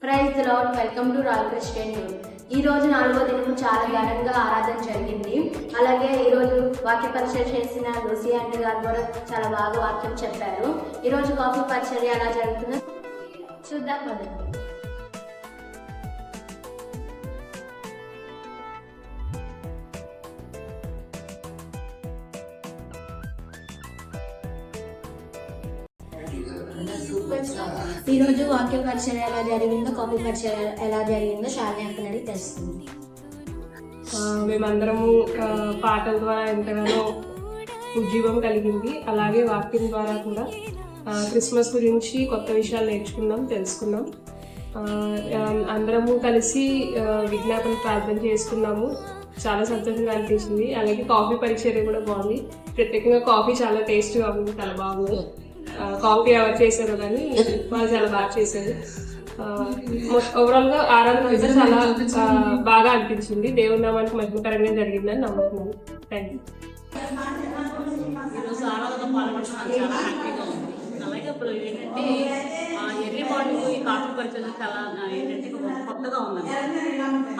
Praise the Lord. Welcome to Royal Christian Youth. ఈ రోజు 4వ దినము చాలా ఘనంగా ఆరాధన జరిగింది. అలాగే ఈరోజు వాక్య పరిచయం చేసిన లూసీ ఆంటీ గారు కూడా చాలా బాగా వాక్యం చెప్పారు. ఈరోజు కాఫీ పరిచర్య ఎలా జరుగుతుందో చూద్దాం పదండి. ఈరోజు వాక్య పరిచయం ఎలా జరిగిందో, కాఫీ పరిచయం ఎలా జరిగిందో శాలిని అక్కడి తెలుస్తుంది. మేమందరము పాటల ద్వారా ఎంతగానో ఉజ్జీవం కలిగింది. అలాగే వాక్యం ద్వారా కూడా క్రిస్మస్ గురించి కొత్త విషయాలు నేర్చుకున్నాం, తెలుసుకున్నాం. అందరము కలిసి విజ్ఞాపన ప్రార్థన చేసుకున్నాము. చాలా సంతోషంగా అనిపించింది. అలాగే కాఫీ పరిచయం కూడా బాగుంది. ప్రత్యేకంగా కాఫీ చాలా టేస్ట్గా ఉంది, చాలా బాగుంది. కాఫీ ఎవరు చేశారు కానీ వాళ్ళు చాలా బాగా చేశారు. ఓవరాల్ గా ఆరాధన అయితే చాలా బాగా అనిపించింది. దేవుడి నామానికి మహిమకరంగా జరిగిందని నమ్ముతున్నాను. Thank you. ఈరోజు ఆరాధన పాల్గొనడం చాలా హ్యాపీగా ఉంది. అలాగే ఇప్పుడు ఏంటంటే ఎర్లీ మార్నింగ్ ఈ కాఫీ పరిచయం చాలా ఏంటంటే కొత్తగా ఉందండి.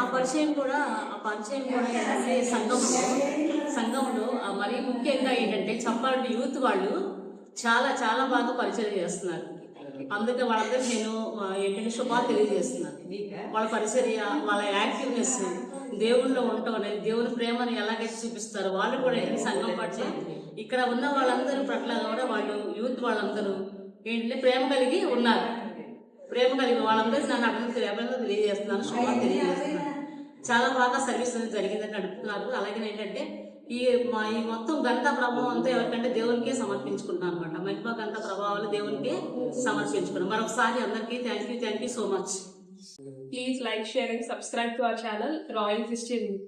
ఆ పరిచయం కూడా ఏంటంటే సంఘంలో మరీ ముఖ్యంగా ఏంటంటే చెప్పాలంటే యూత్ వాళ్ళు చాలా చాలా బాగా పరిచయం చేస్తున్నారు. అందుకే వాళ్ళందరూ నేను ఏంటంటే శుభాలు తెలియజేస్తున్నాను. వాళ్ళ పరిచర్య, వాళ్ళ యాక్టివ్నెస్, దేవుళ్ళలో ఉండటం అనేది, దేవుని ప్రేమను ఎలాగైతే చూపిస్తారు వాళ్ళు కూడా సంఘం పట్ల ఇక్కడ ఉన్న వాళ్ళందరూ పట్ల కూడా వాళ్ళు యూత్ వాళ్ళందరూ ఏంటంటే ప్రేమ కలిగి ఉన్నారు. ప్రేమ కలిగి వాళ్ళందరూ నన్ను అభివృద్ధి తెలియజేస్తున్నాను, శుభాలు తెలియజేస్తున్నాను. చాలా బాగా సర్వీస్ అనేది జరిగిందని నడుపుతున్నారు. అలాగే ఏంటంటే ఈ మొత్తం గంట ప్రభావం అంతా ఎవరికంటే దేవునికే సమర్పించుకుంటున్నాను అనమాట. మహిమ గంట ప్రభావాలు దేవునికే సమర్పించుకున్నాం. మరొకసారి అందరికీ thank you so much. Please like, share and subscribe to our channel royal Christian youth.